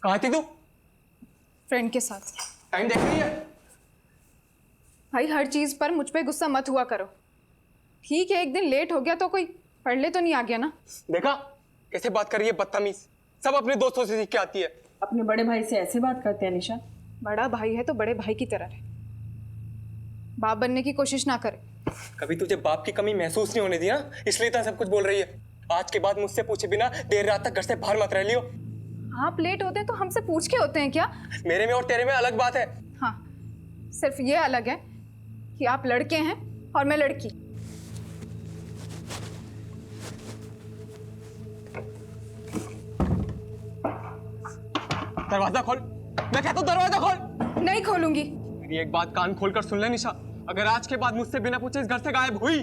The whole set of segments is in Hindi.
कहाँ थी तू? फ्रेंड के साथ। टाइम देख रही है? भाई हर चीज पर मुझ पे गुस्सा मत हुआ करो। ठीक है एक दिन लेट हो गया तो कोई पढ़ ले तो नहीं आ गया ना। देखा कैसे बात कर रही है, बदतमीज। सब अपने दोस्तों से सीख के आती है। अपने बड़े भाई से ऐसे बात करते हैं निशा? बड़ा भाई है तो बड़े भाई की तरह रहे, बाप बनने की कोशिश ना करे। कभी तुझे बाप की कमी महसूस नहीं होने दिया, इसलिए इतना सब कुछ बोल रही है। आज के बाद मुझसे पूछे बिना देर रात तक घर से बाहर मत रह लियो। आप लेट होते हैं तो हमसे पूछ के होते हैं क्या? मेरे में और तेरे में अलग बात है। हाँ, सिर्फ ये अलग है कि आप लड़के हैं और मैं लड़की। दरवाजा खोल, मैं कहता हूँ दरवाजा खोल। नहीं खोलूंगी। मेरी एक बात कान खोलकर सुन ले निशा, अगर आज के बाद मुझसे बिना पूछे इस घर से गायब हुई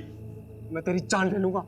मैं तेरी जान ले लूंगा।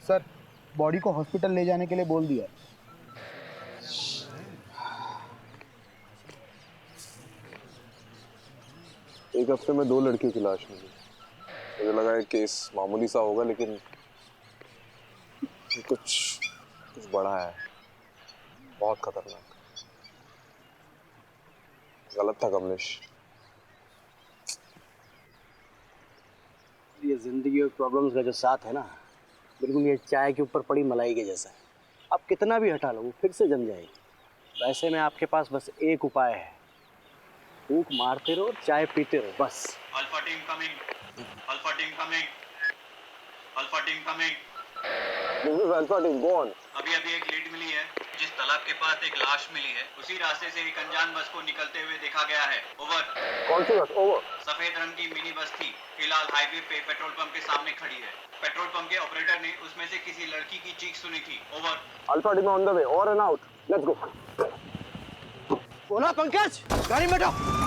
सर, बॉडी को हॉस्पिटल ले जाने के लिए बोल दिया। एक हफ्ते में 2 लड़कियों की लाश मिली। मुझे लगा है केस मामूली सा होगा, लेकिन कुछ बड़ा है, बहुत खतरनाक। गलत था कमलेश। ये जिंदगी और प्रॉब्लम्स का जो साथ है ना, बिल्कुल ये चाय के ऊपर पड़ी मलाई के जैसा है। आप कितना भी हटा लो वो फिर से जम जाएगी। वैसे में आपके पास बस एक उपाय है, फूंक मारते रहो, चाय पीते रहो, बस। Alpha team coming, alpha team coming, alpha team coming. This is alpha team, go on. अभी एक लीड मिली है, जिस तालाब के पास एक लाश मिली है उसी रास्ते से एक अनजान बस को निकलते हुए देखा गया है। ओवर। कौन सी बस? ओवर। सफेद रंग की मिनी बस थी, फिलहाल हाईवे पे पेट्रोल पंप के सामने खड़ी है। पेट्रोल पंप के ऑपरेटर ने उसमें से किसी लड़की की चीख सुनी थी। Over. Alpha team on the way, over and out, let's go. बोला पंकज, गाड़ी में बैठो।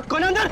कौन अंदर?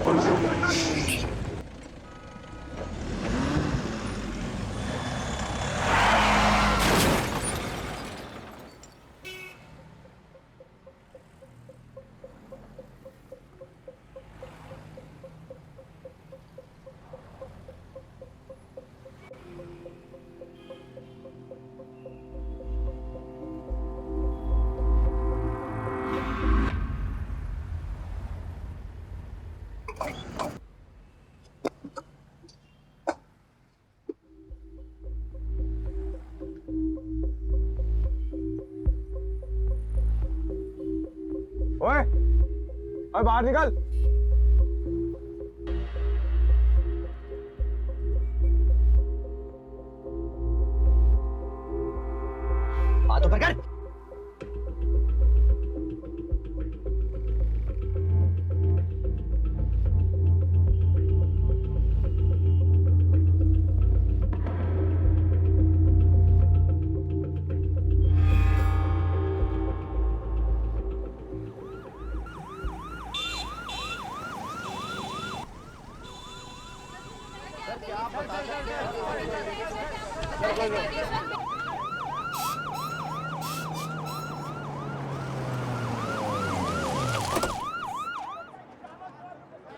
ओए, ओए बाहर निकल। हाथ ऊपर कर।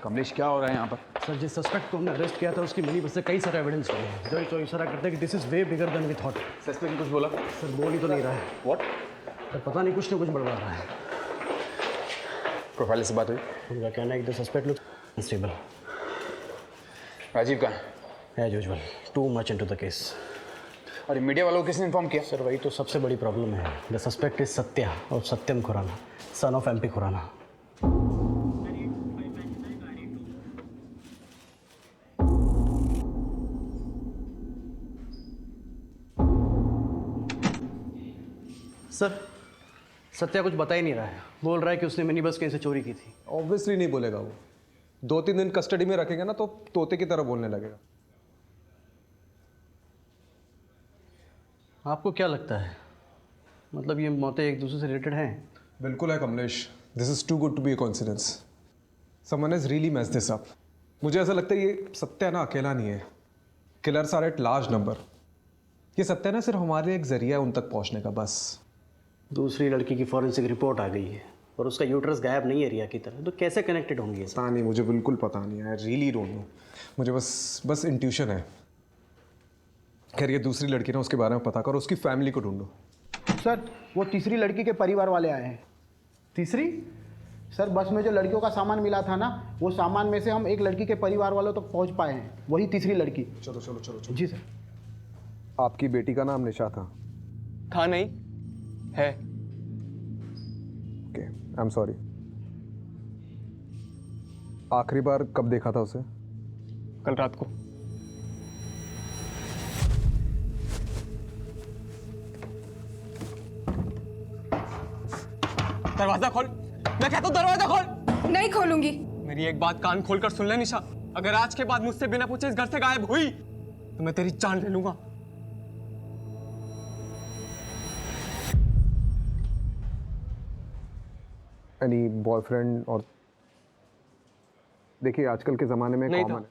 कमलेश क्या हो रहा है यहाँ पर? सर जिस सस्पेक्ट को हमने अरेस्ट किया था उसकी मिनी बस से कई सारे एविडेंस मिले हैं जो तो इशारा करते हैं कि this is way bigger than we thought. Suspect कुछ बोला? सर बोल ही तो नहीं रहा है। व्हाट? सर पता नहीं कुछ ना कुछ बड़बड़ा रहा है। प्रोफाइल से बात हुई? उनका कहना है कि the suspect looks unstable. Rajiv कहाँ? As usual too much into the case. और मीडिया वालों को किसने इन्फॉर्म किया? सर वही तो सबसे बड़ी प्रॉब्लम है। द सस्पेक्ट इज सत्या और Satyam Khurana, son of MP Khurana. Sir Satya कुछ बता ही नहीं रहा है। बोल रहा है कि उसने मिनी बस कहीं से चोरी की थी। ऑब्वियसली नहीं बोलेगा वो। 2-3 दिन कस्टडी में रखेगा ना तो तोते की तरह बोलने लगेगा। आपको क्या लगता है, मतलब ये मौतें एक दूसरे से रिलेटेड हैं? बिल्कुल है Kamlesh. This is too good to be a coincidence. Someone has really messed this up. मुझे ऐसा लगता है ये सत्या ना अकेला नहीं है। Killers are at large number. ये सत्या ना सिर्फ हमारे एक जरिया है उन तक पहुंचने का, बस। दूसरी लड़की की फॉरेंसिक रिपोर्ट आ गई है और उसका यूट्रस गायब नहीं है रिया की तरह, तो कैसे कनेक्टेड होंगी? पता नहीं, मुझे बिल्कुल पता नहीं। I really don't know. मुझे बस इंट्यूशन है। खैर ये दूसरी लड़की ना उसके बारे में पता करो, उसकी फैमिली को ढूंढो। सर वो तीसरी लड़की के परिवार वाले आए हैं। तीसरी? सर बस में जो लड़कियों का सामान मिला था ना, वो सामान में से हम एक लड़की के परिवार वालों तक पहुंच पाए हैं। वही तीसरी लड़की। चलो चलो चलो चलो। जी सर। आपकी बेटी का नाम निशा था? था नहीं, है। Okay, I am sorry. आखिरी बार कब देखा था उसे? कल रात को। दरवाजा खोल, मैं कहता हूं दरवाजा खोल। नहीं खोलूंगी। मेरी एक बात कान खोलकर सुन ले निशा, अगर आज के बाद मुझसे बिना पूछे इस घर से गायब हुई तो मैं तेरी जान ले लूंगा। Any boyfriend? और देखिए आजकल के ज़माने में नहीं कॉमन था। है।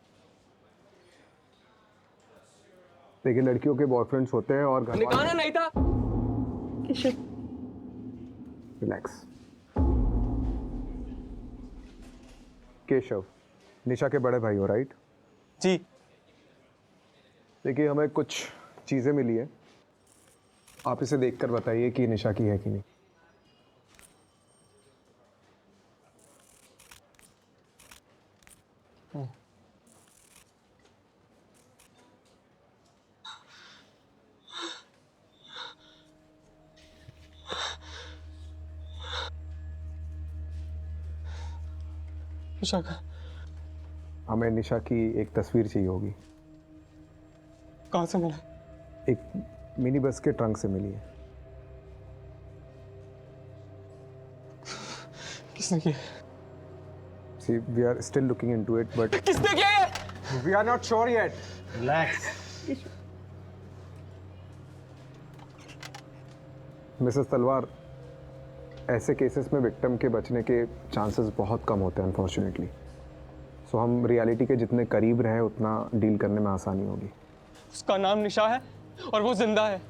देखिए लड़कियों के बॉयफ्रेंड्स होते हैं और घर निकाना नहीं था। रिलैक्स। केशव, निशा के बड़े भाई हो, राइट? जी। देखिए हमें कुछ चीज़ें मिली है, आप इसे देखकर बताइए कि निशा की है कि नहीं। निशा का? हमें निशा की एक तस्वीर चाहिए होगी। कहाँ से मिला? एक मिनी बस के ट्रंक से मिली है। किसने किया? See, we are still looking into it, but किसने किया ये? we are not sure yet. Relax. Mrs तलवार, ऐसे केसेस में विक्टिम के बचने के चांसेस बहुत कम होते हैं अनफॉर्चुनेटली। सो हम रियलिटी के जितने करीब रहे उतना डील करने में आसानी होगी। उसका नाम निशा है और वो जिंदा है।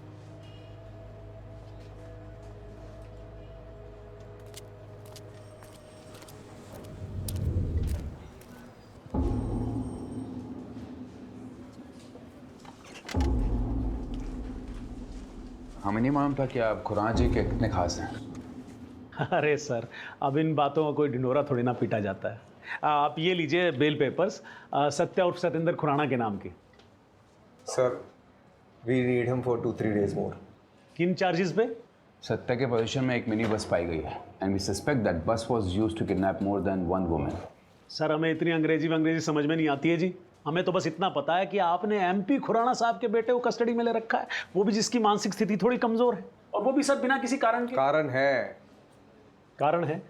हमें नहीं मालूम था कि आप खुराना जी के कितने खास हैं। अरे सर, अब इन बातों का कोई ढिंढोरा थोड़ी ना पीटा जाता है। आप ये लीजिए बेल पेपर्स, सत्या उर्फ सतेंद्र खुराना के नाम की। Sir, we need him for 2-3 days more. किन चार्जेस पे? सत्या के पोजीशन में एक मिनी बस पाई गई है and we suspect that bus was used to kidnap more than one woman. Sir हमें इतनी अंग्रेजी समझ में नहीं आती है जी। हमें तो बस इतना पता है कि आपने एमपी खुराना साहब के बेटे को कस्टडी में ले रखा है, वो भी जिसकी मानसिक स्थिति थोड़ी कमजोर है। और वो भी सर बिना किसी कारण के। कारण है। कारण है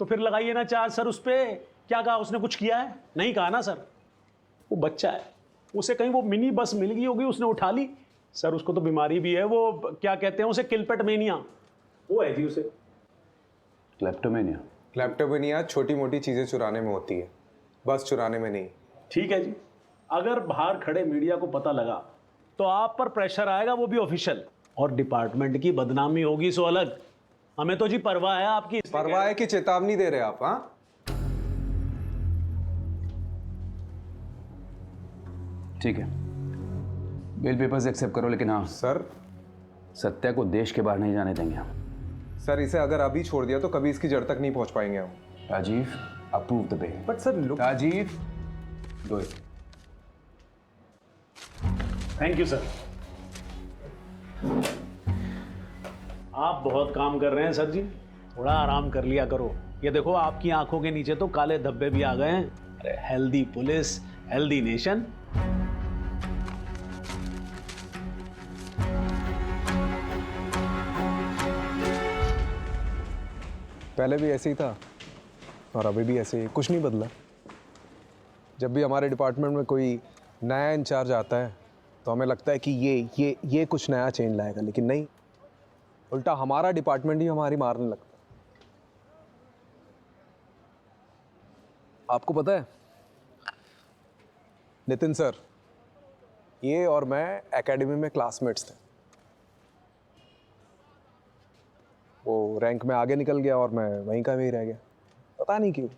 तो फिर लगाइए ना चार्ज सर उस पे। क्या कहा उसने, कुछ किया है? नहीं कहा ना सर। वो बच्चा है, उसे कहीं वो मिनी बस मिल गई होगी, उसने उठा ली। सर उसको तो बीमारी भी है, वो क्या कहते हैं उसे, किलपेट मेनिया, वो है जी उसे। क्लेप्टोमेनिया? क्लेप्टोमेनिया छोटी मोटी चीजें चुराने में होती है, बस चुराने में नहीं। ठीक है जी, अगर बाहर खड़े मीडिया को पता लगा तो आप पर प्रेशर आएगा, वो भी ऑफिशियल, और डिपार्टमेंट की बदनामी होगी सो अलग। हमें तो जी परवाह है आपकी। परवाह है कि चेतावनी दे रहे आप? हाँ, ठीक है, बेल पेपर्स एक्सेप्ट करो, लेकिन हाँ सर। सत्या को देश के बाहर नहीं जाने देंगे हम। सर इसे अगर अभी छोड़ दिया तो कभी इसकी जड़ तक नहीं पहुंच पाएंगे हम। Rajiv, approve the bail. But sir look. Rajiv, do it. Thank you sir. आप बहुत काम कर रहे हैं सर जी, थोड़ा आराम कर लिया करो। ये देखो आपकी आंखों के नीचे तो काले धब्बे भी आ गए हैं। अरे हेल्दी पुलिस, हेल्दी नेशन। पहले भी ऐसे ही था और अभी भी ऐसे ही, कुछ नहीं बदला। जब भी हमारे डिपार्टमेंट में कोई नया इंचार्ज आता है तो हमें लगता है कि ये कुछ नया चेंज लाएगा, लेकिन नहीं, उल्टा हमारा डिपार्टमेंट ही हमारी मारने लगता है। आपको पता है नितिन सर, ये और मैं एकेडमी में क्लासमेट्स थे। वो रैंक में आगे निकल गया और मैं वहीं का वहीं रह गया, पता नहीं क्यों।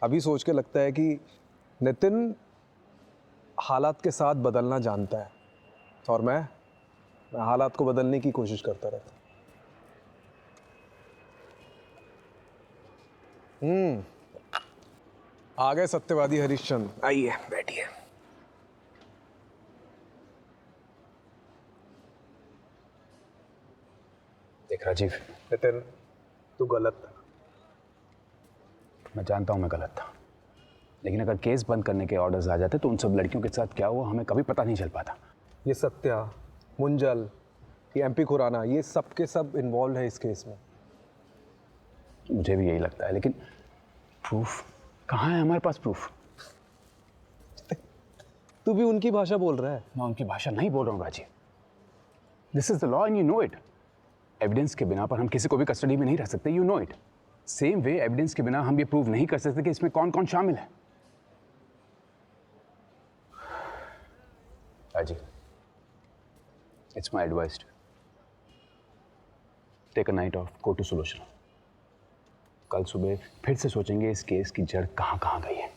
अभी सोच के लगता है कि नितिन हालात के साथ बदलना जानता है और मैं हालात को बदलने की कोशिश करता रहता। आ गए सत्यवादी हरिश्चंद्र, आइए बैठिए। देख राजीव, नितिन तू गलत था। मैं जानता हूँ मैं गलत था, लेकिन अगर केस बंद करने के ऑर्डर्स आ जाते तो उन सब लड़कियों के साथ क्या हुआ हमें कभी पता नहीं चल पाता। ये सत्या, मुंजल, ये एमपी खुराना, ये सब के सब इन्वॉल्व है इस केस में। मुझे भी यही लगता है, लेकिन प्रूफ कहाँ है? हमारे पास प्रूफ। तू भी उनकी भाषा बोल रहा है। मैं उनकी भाषा नहीं बोल रहा हूँ Rajiv. This is the law and you know it. Evidence के बिना पर हम किसी को भी कस्टडी में नहीं रख सकते, you know it. Same way evidence के बिना हम ये प्रूव नहीं कर सकते कि इसमें कौन कौन शामिल है। Rajiv, it's my advice, take a night off, go to solution. कल सुबह फिर से सोचेंगे इस केस की जड़ कहाँ कहाँ गई है।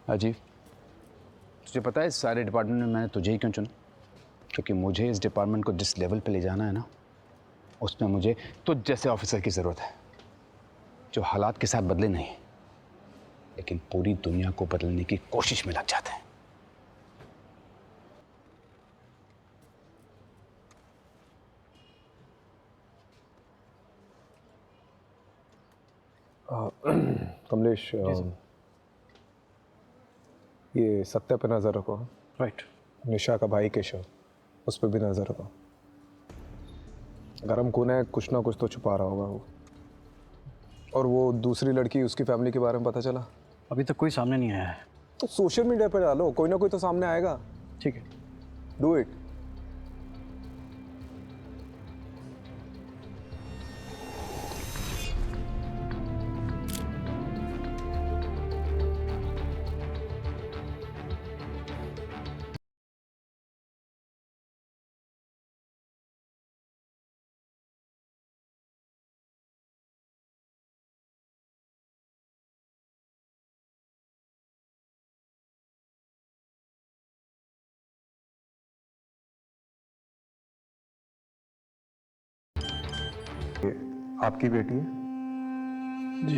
राजीव, तुझे पता है इस सारे डिपार्टमेंट में मैंने तुझे ही क्यों चुना? क्योंकि मुझे इस डिपार्टमेंट को जिस लेवल पे ले जाना है ना, उसमें मुझे तुझ जैसे ऑफिसर की ज़रूरत है, जो हालात के साथ बदले नहीं, लेकिन पूरी दुनिया को बदलने की कोशिश में लग जाते हैं। कमलेश, ये सत्या पे नज़र रखो। राइट। निशा का भाई केशव, उस पर भी नज़र रखो। गरम खून है, कुछ ना कुछ तो छुपा रहा होगा वो। और वो दूसरी लड़की, उसकी फैमिली के बारे में पता चला? अभी तक कोई सामने नहीं आया है। तो सोशल मीडिया पे डालो, कोई ना कोई तो सामने आएगा। ठीक है। Do it. आपकी बेटी है? जी।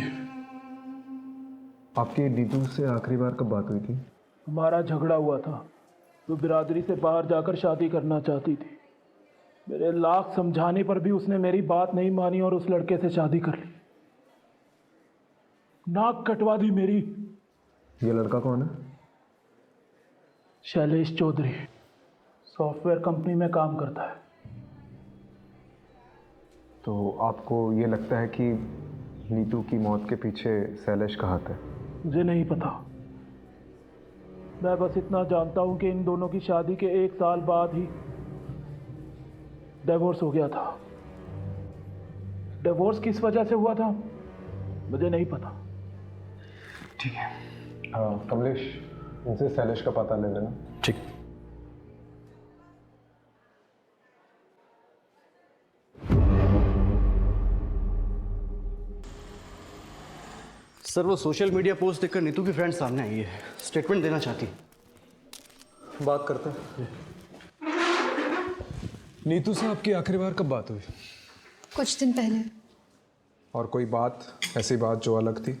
आपकी दीदू से आखिरी बार कब बात हुई थी? हमारा झगड़ा हुआ था। वो बिरादरी से बाहर जाकर शादी करना चाहती थी। मेरे लाख समझाने पर भी उसने मेरी बात नहीं मानी और उस लड़के से शादी कर ली। नाक कटवा दी मेरी। ये लड़का कौन है? शैलेश चौधरी सॉफ्टवेयर कंपनी में काम करता है। तो आपको ये लगता है कि नीतू की मौत के पीछे शैलेश का हाथ है? मुझे नहीं पता, मैं बस इतना जानता हूं कि इन दोनों की शादी के 1 साल बाद ही डिवोर्स हो गया था। डिवोर्स किस वजह से हुआ था मुझे नहीं पता। ठीक है, कमलेश इनसे शैलेश का पता ले लेना। ठीक। सर वो सोशल मीडिया पोस्ट देखकर नीतू की फ्रेंड सामने आई है, स्टेटमेंट देना चाहती है। बात करते हैं। नीतू से आपकी आखिरी बार कब बात हुई? कुछ दिन पहले। और कोई बात, ऐसी बात जो अलग थी?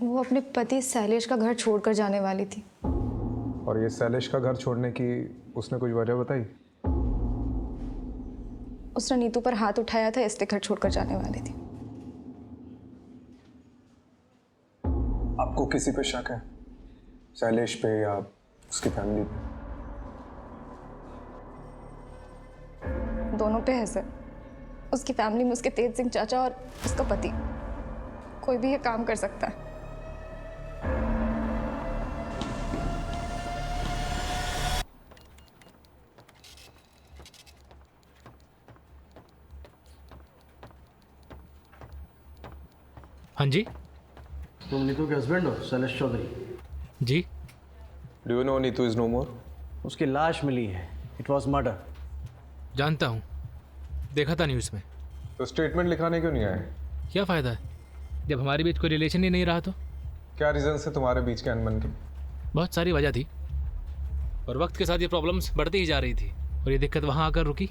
वो अपने पति शैलेश का घर छोड़कर जाने वाली थी। और ये शैलेश का घर छोड़ने की उसने कुछ वजह बताई? उसने नीतू पर हाथ उठाया था, इसलिए घर छोड़कर जाने वाली थी। आपको किसी पे शक है? शैलेश पे या उसकी फैमिली पे? दोनों पे है सर। उसकी फैमिली में उसके तेज सिंह चाचा और उसका पति, कोई भी ये काम कर सकता है। हाँ जी। तुम नीतू के हस्बैंड हो, शैलेश चौधरी? जी। Do you know Neetu is no more? उसकी लाश मिली है, इट वॉज मर्डर। जानता हूँ, देखा था न्यूज़ में। तो स्टेटमेंट लिखाने क्यों नहीं आए? क्या फ़ायदा है जब हमारे बीच कोई रिलेशन ही नहीं रहा तो? क्या रीज़न है तुम्हारे बीच के अनबन के? बहुत सारी वजह थी और वक्त के साथ ये प्रॉब्लम्स बढ़ती ही जा रही थी और ये दिक्कत वहाँ आकर रुकी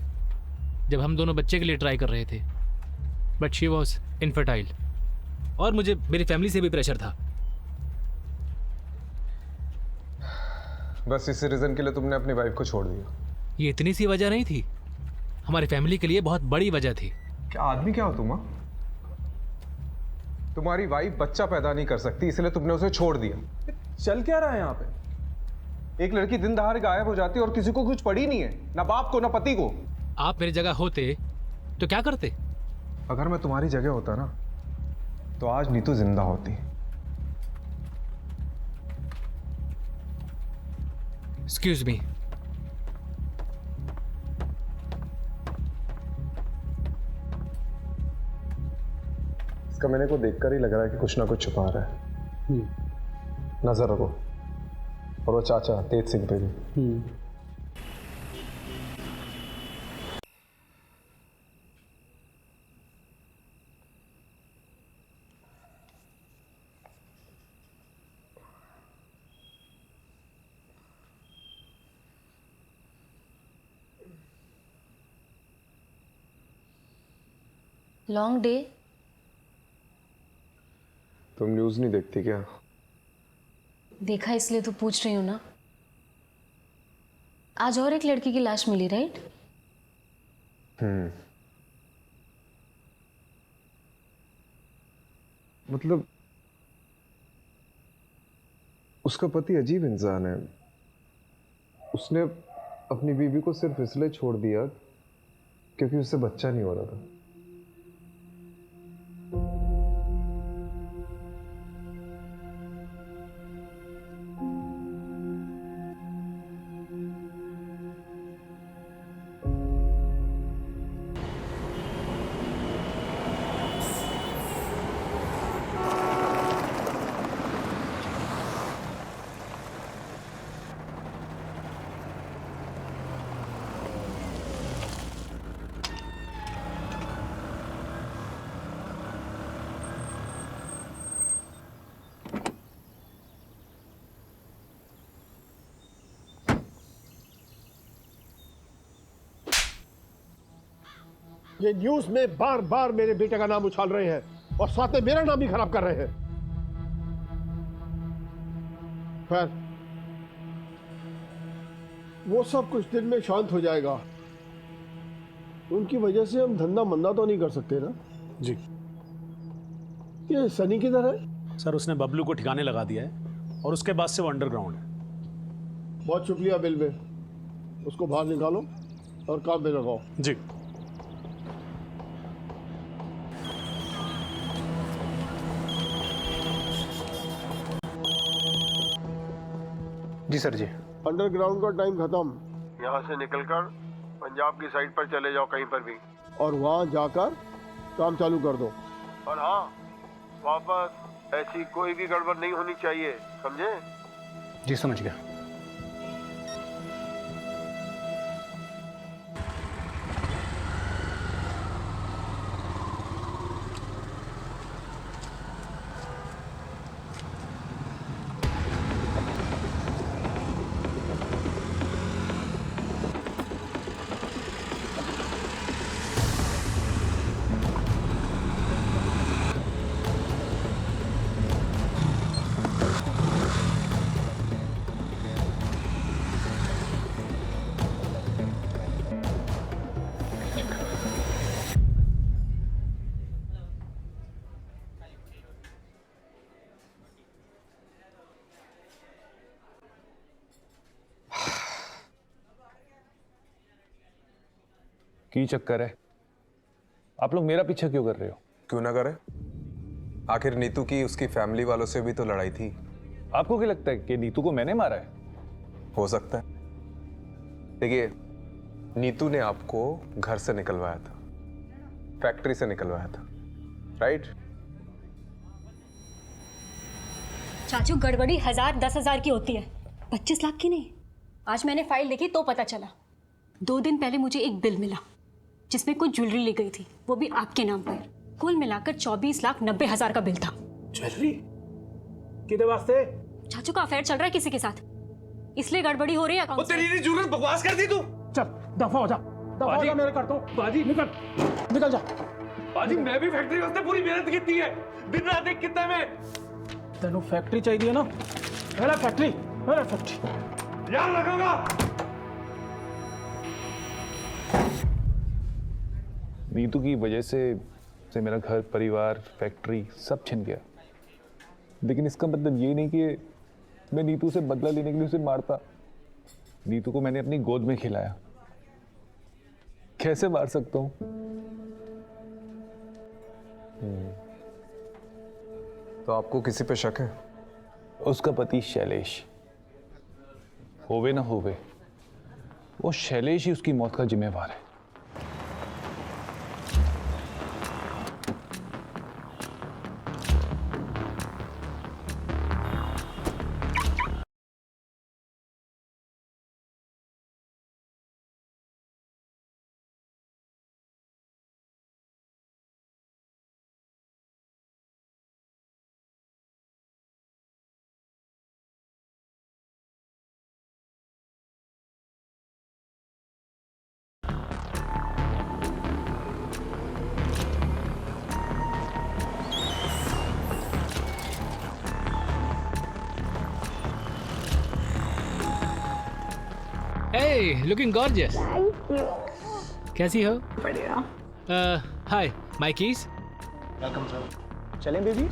जब हम दोनों बच्चे के लिए ट्राई कर रहे थे। बट शी वॉज इनफर्टाइल और मुझे मेरी फैमिली से भी प्रेशर था। बस इसी रीज़न के लिए तुमने अपनी वाइफ को छोड़ दिया? ये इतनी सी वजह नहीं थी, हमारी फैमिली के लिए बहुत बड़ी वजह थी। क्या आदमी क्या हो तुम? तुम्हारी वाइफ बच्चा पैदा नहीं कर सकती इसलिए तुमने उसे छोड़ दिया। चल क्या रहा है यहाँ पे? एक लड़की दिन दहाड़े गायब हो जाती है और किसी को कुछ पड़ी नहीं है, ना बाप को ना पति को। आप मेरी जगह होते तो क्या करते? अगर मैं तुम्हारी जगह होता ना तो आज नीतू जिंदा होती। Excuse me. इसका मैंने को देखकर ही लग रहा है कि कुछ ना कुछ छुपा रहा है। नजर रखो। और वो चाचा तेज सिंह पे भी। Long day. तुम न्यूज़ नहीं देखती क्या? देखा इसलिए तो पूछ रही हूँ ना। आज और एक लड़की की लाश मिली, राइट? मतलब उसका पति अजीब इंसान है। उसने अपनी बीवी को सिर्फ इसलिए छोड़ दिया क्योंकि उससे बच्चा नहीं हो रहा था। ये न्यूज में बार बार मेरे बेटे का नाम उछाल रहे हैं और साथ में मेरा नाम भी खराब कर रहे हैं। खैर, वो सब कुछ दिन में शांत हो जाएगा। उनकी वजह से हम धंधा मंदा तो नहीं कर सकते ना? जी। ये सनी किधर है? सर उसने बबलू को ठिकाने लगा दिया है और उसके बाद से वो अंडरग्राउंड है। बहुत शुक्रिया बिल में, उसको बाहर निकालो और काम पे लगाओ। जी। जी सर जी। अंडरग्राउंड का टाइम खत्म, यहाँ से निकलकर पंजाब की साइड पर चले जाओ कहीं पर भी, और वहाँ जाकर काम चालू कर दो। और हाँ, वापस ऐसी कोई भी गड़बड़ नहीं होनी चाहिए, समझे? जी समझ गया। की चक्कर है? आप लोग मेरा पीछा क्यों कर रहे हो? क्यों ना करे, आखिर नीतू की उसकी फैमिली वालों से भी तो लड़ाई थी। आपको क्या लगता है कि नीतू को मैंने मारा है? हो सकता है। देखिए, नीतू ने आपको घर से निकलवाया था, फैक्ट्री से निकलवाया था, राइट? चाचू गड़बड़ी 1000 10,000 की होती है, 25 लाख की नहीं। आज मैंने फाइल देखी तो पता चला। 2 दिन पहले मुझे एक बिल मिला जिसमें कुछ ज्वेलरी ली गई थी, वो भी आपके नाम पर। कुल मिलाकर 24,90,000 का बिल था। ज्वेलरी किधर वास्ते? चाचू का अफेयर चल रहा है किसी के साथ, इसलिए गड़बड़ी हो रही है अकाउंट। तेरी जरूरत बकवास कर दी तू। चल दफा हो जा, दफा हो जा, मेरे कर दो। बाजी निकल जा। बाजी मैं भी फैक्ट्री वास्ते पूरी मेहनत की है, दिन रात एक कितना में। तेनू फैक्ट्री चाहिए ना? मेरा फैक्ट्री याद रखूंगा। नीतू की वजह से मेरा घर, परिवार, फैक्ट्री सब छिन गया। लेकिन इसका मतलब ये नहीं कि मैं नीतू से बदला लेने के लिए उसे मारता। नीतू को मैंने अपनी गोद में खिलाया, कैसे मार सकता हूं? तो आपको किसी पे शक है? उसका पति शैलेश, होवे ना होवे, वो शैलेश ही उसकी मौत का जिम्मेवार है। Hey, looking gorgeous. Thank you. कैसी हो? बढ़िया। Hi, my keys. Welcome sir. चलें बेबी?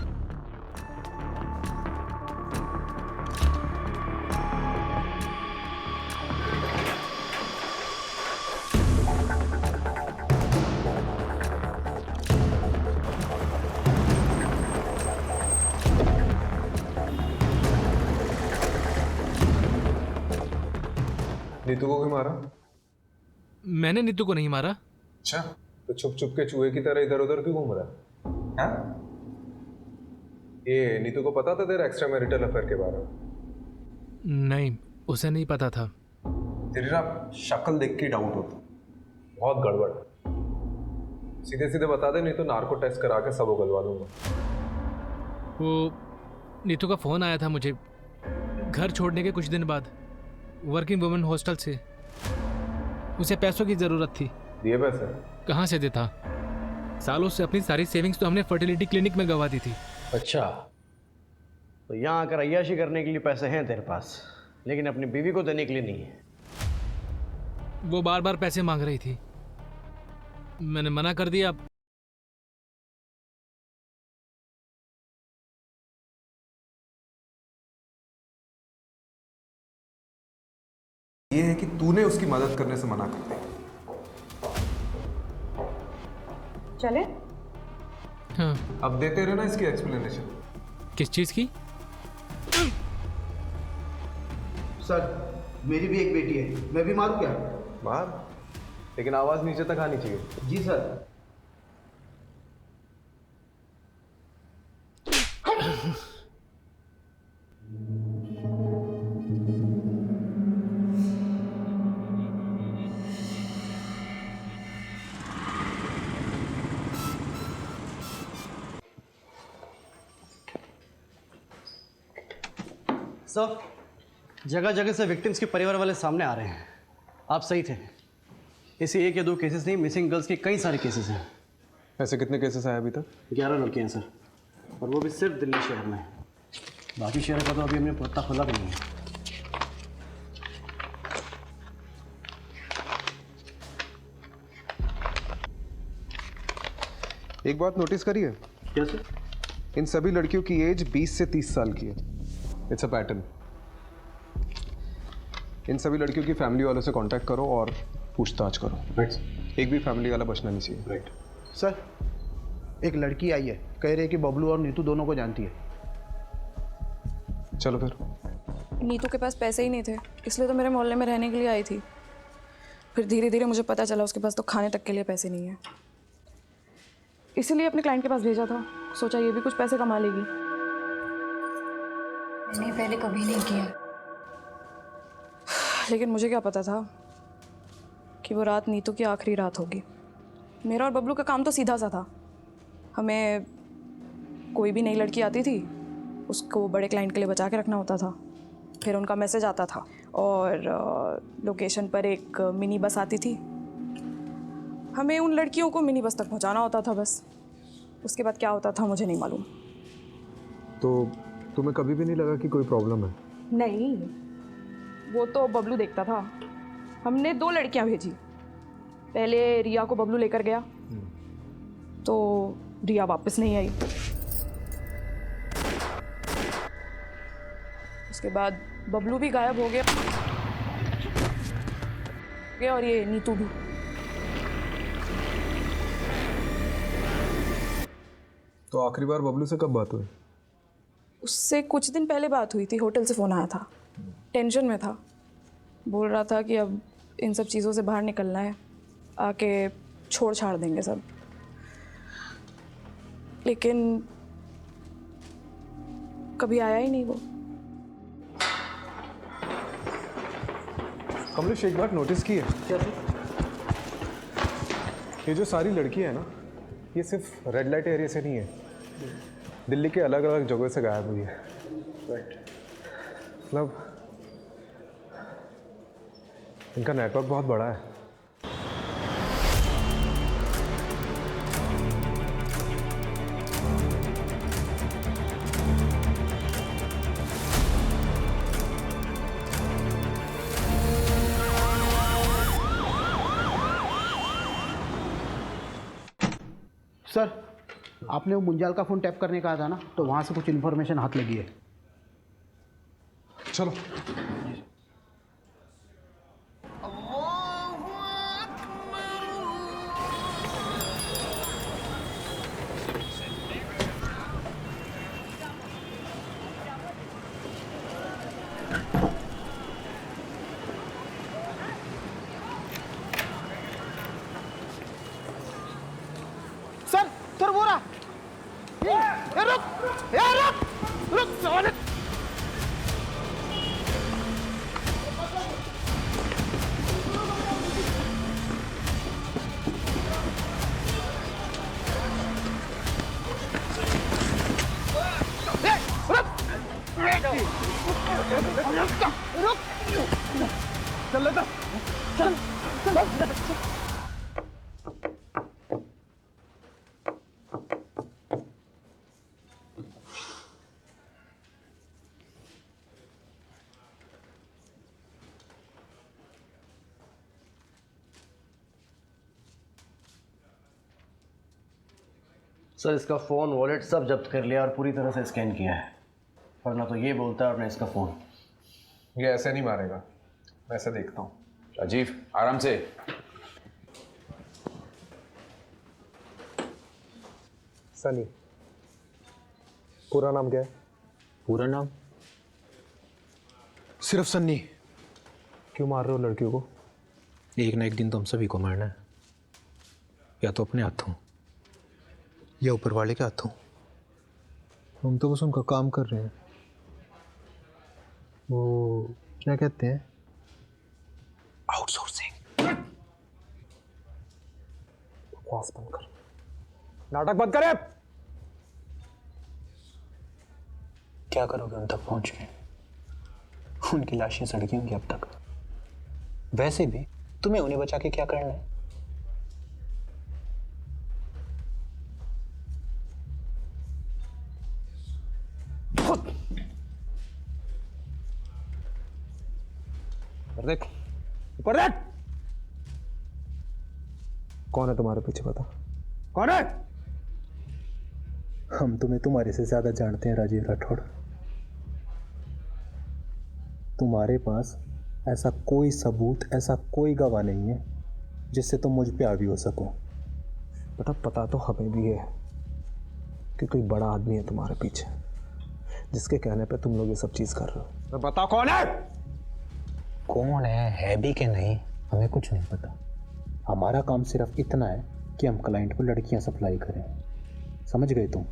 नीतू को क्यों मारा? मैंने नीतू को नहीं मारा। अच्छा, तो छुप छुप के चूहे की तरह इधर उधर क्यों घूम रहा है? हाँ? ये नीतू को पता था तेरा एक्स्ट्रा मैरिटल अफेयर के बारे में? नहीं, उसे नहीं पता था। तेरी ना शक्ल देख के डाउट होता, बहुत गड़बड़ है। सीधे सीधे बता दे, नहीं तो नार्को टेस्ट करा के सब उगलवा दूंगा। वो नीतू का फोन आया था मुझे घर छोड़ने के कुछ दिन बाद, वर्किंग वुमेन हॉस्टल से। उसे पैसों की ज़रूरत थी। दिए पैसे? कहाँ से देता? सालों से अपनी सारी सेविंग्स तो हमने फर्टिलिटी क्लिनिक में गंवा दी थी। अच्छा, तो यहाँ आकर अय्याशी करने के लिए पैसे हैं तेरे पास, लेकिन अपनी बीवी को देने के लिए नहीं है। वो बार बार पैसे मांग रही थी, मैंने मना कर दिया। ये है कि तूने उसकी मदद करने से मना कर दी। चले? हाँ। अब देते रहे ना इसकी एक्सप्लेनेशन। किस चीज़ की? सर मेरी भी एक बेटी है, मैं भी मारूं क्या? मार, लेकिन आवाज नीचे तक आनी चाहिए। जी सर। सर, जगह जगह से विक्टिम्स के परिवार वाले सामने आ रहे हैं। आप सही थे, ऐसे 1 या 2 केसेस नहीं, मिसिंग गर्ल्स के कई सारे केसेस हैं। ऐसे कितने केसेस आए अभी तक? 11 लड़के हैं सर, और वो भी सिर्फ दिल्ली शहर में। बाकी शहर का तो अभी हमने पता खोला भी नहीं है। एक बात नोटिस करी है? क्या सर? इन सभी लड़कियों की एज 20 से 30 साल की है। It's a pattern. इन सभी लड़कियों की फैमिली वालों से कांटेक्ट करो और पूछताछ करो। राइट। एक भी फैमिली वाला बचना नहीं चाहिए। राइट। सर एक लड़की आई है, कह रही है कि बबलू और नीतू दोनों को जानती है। चलो फिर। नीतू के पास पैसे ही नहीं थे, इसलिए तो मेरे मोहल्ले में रहने के लिए आई थी। फिर धीरे धीरे मुझे पता चला उसके पास तो खाने तक के लिए पैसे नहीं है, इसीलिए अपने क्लाइंट के पास भेजा था। सोचा ये भी कुछ पैसे कमा लेगी। मैंने पहले कभी नहीं किया, लेकिन मुझे क्या पता था कि वो रात नीतू की आखिरी रात होगी। मेरा और बबलू का काम तो सीधा सा था। हमें कोई भी नई लड़की आती थी उसको बड़े क्लाइंट के लिए बचा के रखना होता था। फिर उनका मैसेज आता था और लोकेशन पर एक मिनी बस आती थी। हमें उन लड़कियों को मिनी बस तक पहुंचाना होता था बस। उसके बाद क्या होता था मुझे नहीं मालूम। तो तुम्हें कभी भी नहीं लगा कि कोई प्रॉब्लम है? नहीं, वो तो बबलू देखता था। हमने 2 लड़कियां भेजी। पहले रिया को बबलू लेकर गया तो रिया वापस नहीं आई। उसके बाद बबलू भी गायब हो गया और ये नीतू भी। तो आखिरी बार बबलू से कब बात हुई? उससे कुछ दिन पहले बात हुई थी। होटल से फ़ोन आया था, टेंशन में था। बोल रहा था कि अब इन सब चीज़ों से बाहर निकलना है, आके छोड़ छाड़ देंगे सब। लेकिन कभी आया ही नहीं वो। कमलेश एक बात नोटिस की है? क्या? ये जो सारी लड़कियां हैं ना, ये सिर्फ रेड लाइट एरिया से नहीं है, दिल्ली के अलग अलग जगहों से गायब हुई है। मतलब इनका नेटवर्क बहुत बड़ा है। सर आपने वो मुंजाल का फ़ोन टैप करने कहा था ना, तो वहाँ से कुछ इन्फॉर्मेशन हाथ लगी है। चलो। सर वो रहा। रुक साले। चल लेता चल चल। सर इसका फ़ोन, वॉलेट सब जब्त कर लिया और पूरी तरह से स्कैन किया है, पर ना तो ये बोलता है और ना इसका फ़ोन। ये ऐसे नहीं मारेगा। मैं ऐसे देखता हूँ। राजीव आराम से। सनी, पूरा नाम क्या है? पूरा नाम सिर्फ सन्नी। क्यों मार रहे हो लड़कियों को? एक ना एक दिन तो हम सभी को मारना है, या तो अपने हाथों या ऊपर वाले के हाथों। हम तो बस उनका काम कर रहे हैं। वो क्या कहते हैं, आउटसोर्सिंग। बकवास बंद कर, नाटक बंद करे। क्या करोगे उन तक पहुंच के? उनकी लाशें सड़की होंगी अब तक। वैसे भी तुम्हें उन्हें बचा के क्या करना है? देख, ऊपर देख। कौन है तुम्हारे पीछे, बता कौन है? हम तुम्हें तुम्हारे से ज्यादा जानते हैं राजीव राठौड़। तुम्हारे पास ऐसा कोई सबूत, ऐसा कोई गवाह नहीं है जिससे तुम मुझ पे हावी हो सको। बेटा पता तो हमें भी है कि कोई बड़ा आदमी है तुम्हारे पीछे, जिसके कहने पे तुम लोग ये सब चीज कर रहे हो। तो बता कौन है? कौन है भी कि नहीं, हमें कुछ नहीं पता। हमारा काम सिर्फ इतना है कि हम क्लाइंट को लड़कियां सप्लाई करें। समझ गए तुम?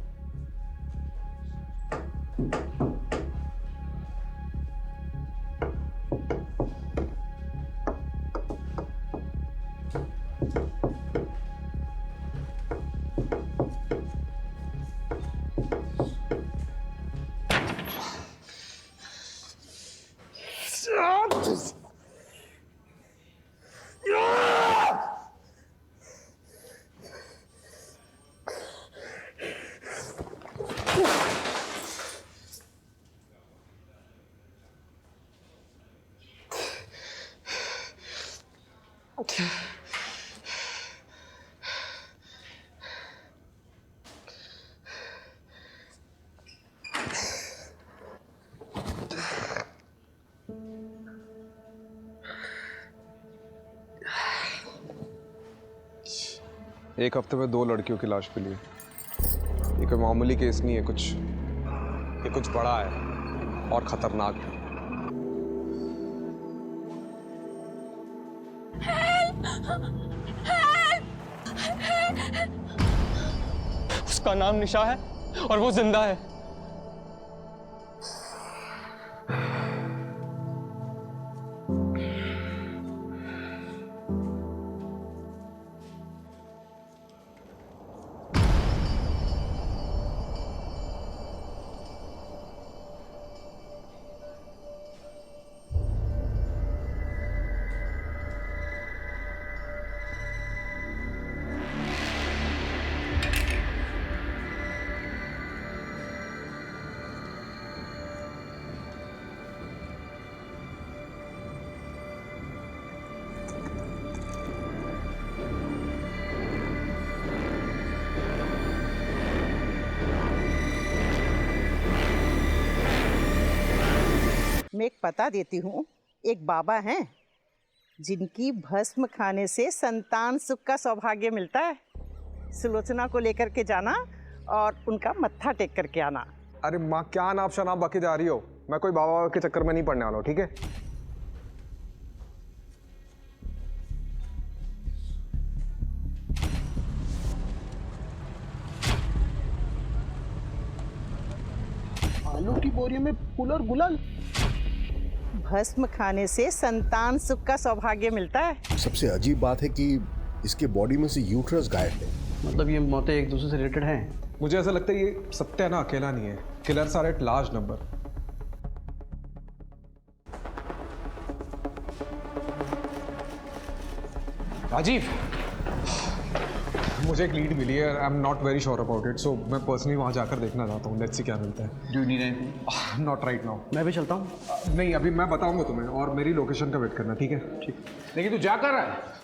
एक हफ्ते में 2 लड़कियों की लाश मिली है। ये कोई मामूली केस नहीं है, ये कुछ बड़ा है और खतरनाक है। उसका नाम निशा है और वो जिंदा है। मैं एक पता देती हूँ। एक बाबा हैं जिनकी भस्म खाने से संतान सुख का सौभाग्य मिलता है। सुलोचना को लेकर के जाना और उनका मत्था टेक करके आना। अरे माँ, क्या नाप शनाप बके जा रही हो? मैं कोई बाबा के चक्कर में नहीं पड़ने वाला हूँ, ठीक है? आलू की बोरी में फूल और गुलाल। भस्म खाने से संतान सुख का सौभाग्य मिलता है। सबसे अजीब बात है कि इसके बॉडी में से यूट्रस गायब है। मतलब ये मौतें एक दूसरे से रिलेटेड हैं? मुझे ऐसा लगता है ये सत्या ना अकेला नहीं है, killers are at large number. Rajiv, मुझे एक लीड मिली है। I am not very sure about it, so मैं पर्सनली वहां जाकर देखना चाहता हूँ। लेट्स सी क्या मिलता है। Do you need anything? Not right now. मैं भी चलता हूँ। नहीं, अभी मैं बताऊंगा तुम्हें, और मेरी लोकेशन का वेट करना, ठीक है? ठीक। लेकिन तू जा कर रहा है?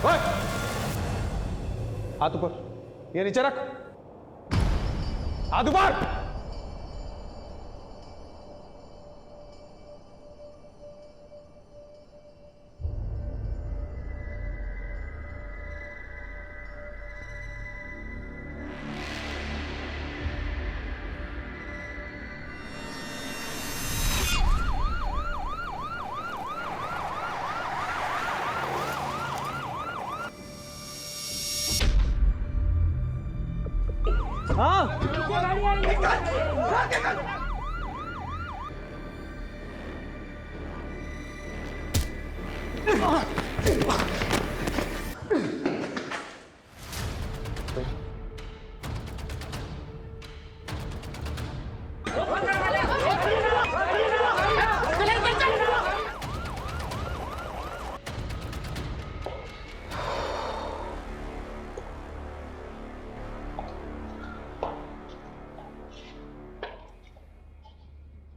ओए! हाथ ऊपर, ये नीचे रख। हाथ ऊपर।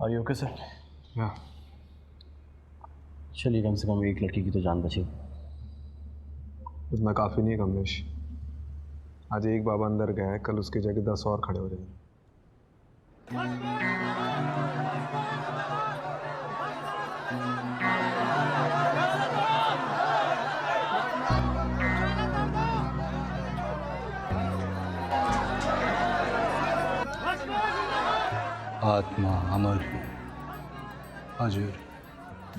Are you okay, sir? Yeah. चलिए, कम से कम एक लड़की की तो जान बची। इतना काफ़ी नहीं है कमलेश। आज एक बाबा अंदर गया है, कल उसकी जगह 10 और खड़े हो जाएंगे। आत्मा अमर, अजर,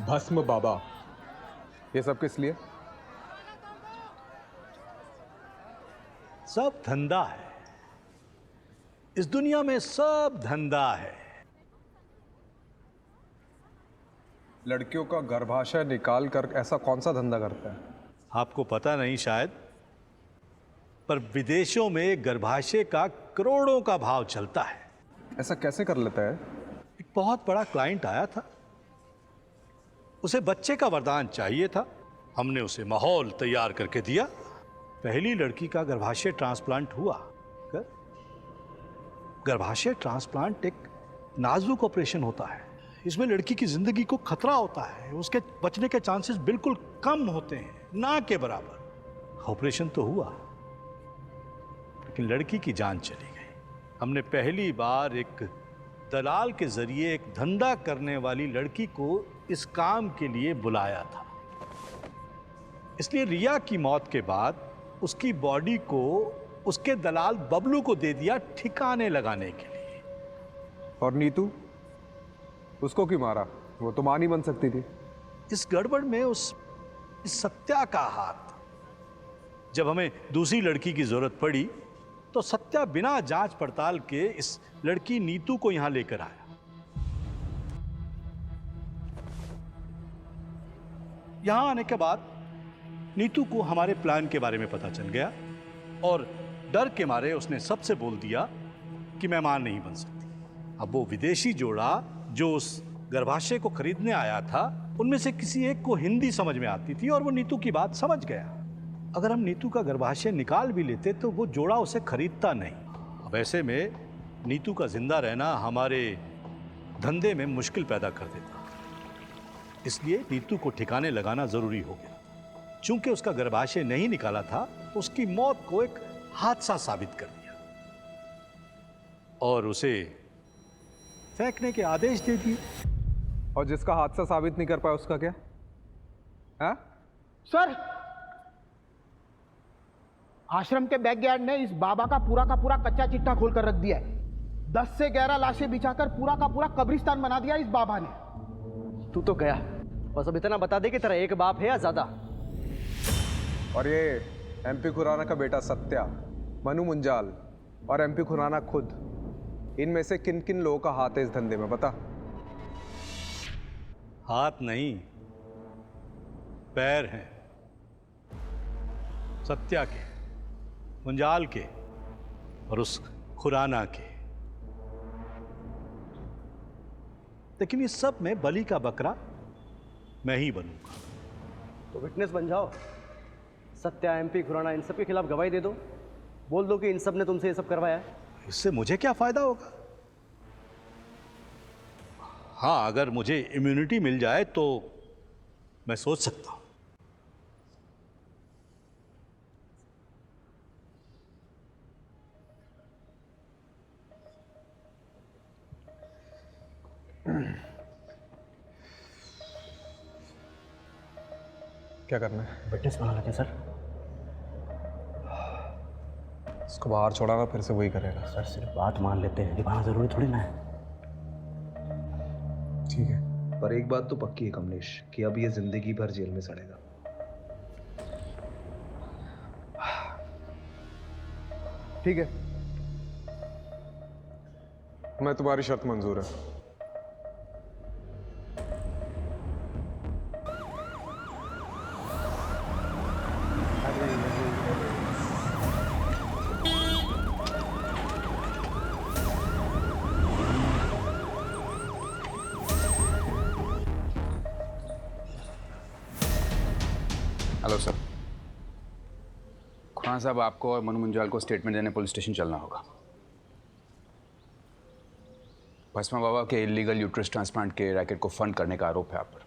भस्म बाबा, ये सब किस लिए? सब धंधा है। इस दुनिया में सब धंधा है। लड़कियों का गर्भाशय निकाल कर ऐसा कौन सा धंधा करता है? आपको पता नहीं शायद, पर विदेशों में गर्भाशय का करोड़ों का भाव चलता है। ऐसा कैसे कर लेता है? एक बहुत बड़ा क्लाइंट आया था, उसे बच्चे का वरदान चाहिए था। हमने उसे माहौल तैयार करके दिया। पहली लड़की का गर्भाशय ट्रांसप्लांट हुआ। गर्भाशय ट्रांसप्लांट एक नाजुक ऑपरेशन होता है। इसमें लड़की की जिंदगी को खतरा होता है। उसके बचने के चांसेस बिल्कुल कम होते हैं, ना के बराबर। ऑपरेशन तो हुआ, लेकिन लड़की की जान चली गई। हमने पहली बार एक दलाल के जरिए एक धंधा करने वाली लड़की को इस काम के लिए बुलाया था। इसलिए रिया की मौत के बाद उसकी बॉडी को उसके दलाल बबलू को दे दिया ठिकाने लगाने के लिए। और नीतू, उसको क्यों मारा? वो तो मां नहीं बन सकती थी। इस गड़बड़ में इस सत्या का हाथ। जब हमें दूसरी लड़की की जरूरत पड़ी तो सत्या बिना जांच पड़ताल के इस लड़की नीतू को यहां लेकर आया। यहां आने के बाद नीतू को हमारे प्लान के बारे में पता चल गया और डर के मारे उसने सबसे बोल दिया कि मैं मां नहीं बन सकती। अब वो विदेशी जोड़ा जो उस गर्भाशय को खरीदने आया था, उनमें से किसी एक को हिंदी समझ में आती थी और वो नीतू की बात समझ गया। अगर हम नीतू का गर्भाशय निकाल भी लेते तो वो जोड़ा उसे खरीदता नहीं। अब ऐसे में नीतू का जिंदा रहना हमारे धंधे में मुश्किल पैदा कर देता। इसलिए नीतू को ठिकाने लगाना जरूरी हो गया। चूंकि उसका गर्भाशय नहीं निकाला था, तो उसकी मौत को एक हादसा साबित कर दिया और उसे फेंकने के आदेश दे दिए। और जिसका हादसा साबित नहीं कर पाया उसका क्या? हाँ? सर, आश्रम के बैकयार्ड ने इस बाबा का पूरा कच्चा चिट्ठा खोलकर रख दिया है। 10 से 11 लाशें बिछाकर पूरा का पूरा कब्रिस्तान बना दिया इस बाबा ने। तू तो गया, बस अब इतना बता दे कि तेरा एक बाप है या ज्यादा। और ये एमपी खुराना का बेटा सत्या, मनु मुंजाल और एमपी खुराना खुद, इनमें से किन किन लोगों का हाथ है इस धंधे में, बता। हाथ नहीं, पैर हैं। सत्या के, मुंजाल के और उस खुराना के। लेकिन इस सब में बलि का बकरा मैं ही बनूंगा। तो विटनेस बन जाओ। सत्या, एमपी खुराना, इन सब के खिलाफ गवाही दे दो। बोल दो कि इन सब ने तुमसे ये सब करवाया है। इससे मुझे क्या फायदा होगा? हाँ, अगर मुझे इम्यूनिटी मिल जाए तो मैं सोच सकता हूं। क्या करना है? विटनेस बना लेते हैं सर। इसको बाहर छोड़ा ना, फिर से वही करेगा। सर सिर्फ बात मान लेते हैं, निभाना जरूरी थोड़ी ना है। ठीक है, पर एक बात तो पक्की है कमलेश कि अब ये जिंदगी भर जेल में सड़ेगा। ठीक है, मैं तुम्हारी शर्त मंजूर है। Hello sir. खुराना साहब, आपको और मनु मुंजाल को स्टेटमेंट देने पुलिस स्टेशन चलना होगा। भस्मा बाबा के इलीगल यूट्रस ट्रांसप्लांट के रैकेट को फंड करने का आरोप है आप पर।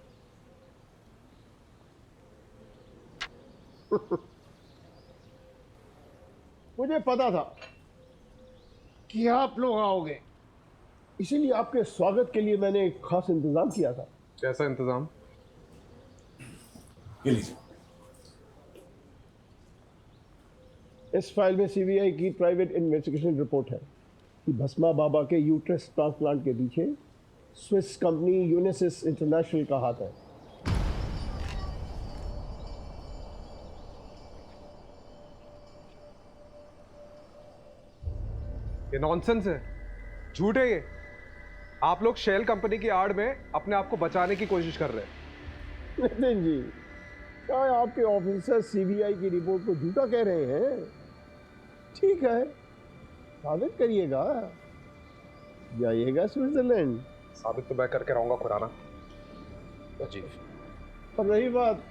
मुझे पता था कि आप लोग आओगे, इसीलिए आपके स्वागत के लिए मैंने एक खास इंतजाम किया था। कैसा इंतजाम? ये लीजिए। इस फाइल में सीबीआई की प्राइवेट इन्वेस्टिगेशन रिपोर्ट है कि भस्मा बाबा के यूट्रस ट्रांसप्लांट के पीछे स्विस कंपनी यूनिसिस इंटरनेशनल का हाथ है। ये नॉनसेंस है, झूठ है ये। आप लोग शेल कंपनी की आड़ में अपने आप को बचाने की कोशिश कर रहे हैं। नितिन जी, क्या आपके ऑफिसर सीबीआई की रिपोर्ट को झूठा कह रहे हैं? ठीक है, साबित करिएगा, जाइएगा स्विट्जरलैंड। साबित तो मैं करके रहूंगा खुराना जी। और रही बात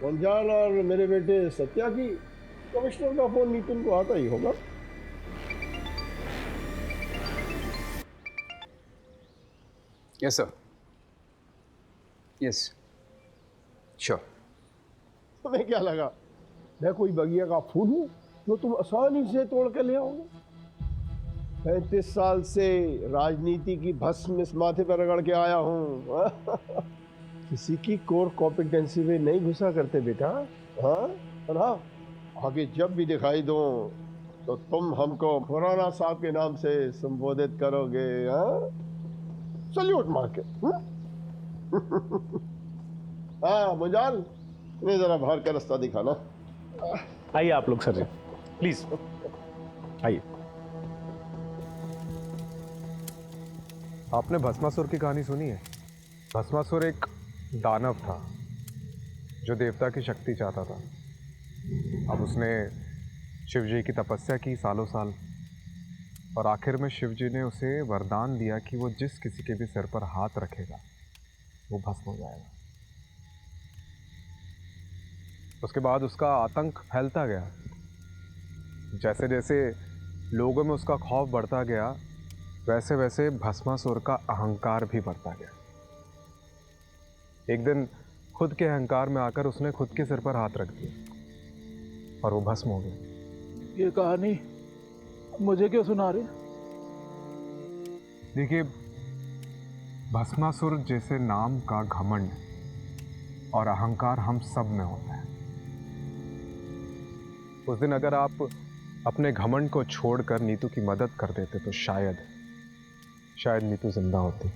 मुंजाल और मेरे बेटे सत्या की, कमिश्नर का फोन नितिन को आता ही होगा। Yes sir, yes sure. तुम्हें क्या लगा मैं कोई बगिया का फूल हूँ जो तुम आसानी से तोड़ के ले आओगे? 35 साल से राजनीति की भस्म इस माथे पर रगड़ के आया हूँ। किसी की कोर कॉम्पिटेंसी में नहीं घुसा करते बेटा। हाँ और हाँ, आगे जब भी दिखाई दो तो तुम हमको खुराना साहब के नाम से संबोधित करोगे। हाँ, सल्यूट मार के। हाँ मुंजाल, इन्हें जरा बाहर का रास्ता दिखाना। आइए आप लोग सर जी, प्लीज आइए। आपने भस्मासुर की कहानी सुनी है? भस्मासुर एक दानव था जो देवता की शक्ति चाहता था। अब उसने शिव जी की तपस्या की सालों साल, और आखिर में शिव जी ने उसे वरदान दिया कि वो जिस किसी के भी सिर पर हाथ रखेगा वो भस्म हो जाएगा। उसके बाद उसका आतंक फैलता गया। जैसे जैसे लोगों में उसका खौफ बढ़ता गया, वैसे वैसे भस्मासुर का अहंकार भी बढ़ता गया। एक दिन खुद के अहंकार में आकर उसने खुद के सिर पर हाथ रख दिया और वो भस्म हो गया। ये कहानी मुझे क्यों सुना रहे? देखिए, भस्मासुर जैसे नाम का घमंड और अहंकार हम सब में होता है। उस दिन अगर आप अपने घमंड को छोड़कर नीतू की मदद कर देते तो शायद नीतू जिंदा होती।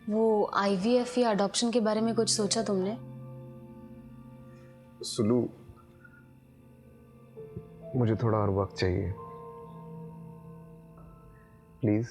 वो IVF या अडॉप्शन के बारे में कुछ सोचा तुमने? सुलू, मुझे थोड़ा और वक्त चाहिए, प्लीज।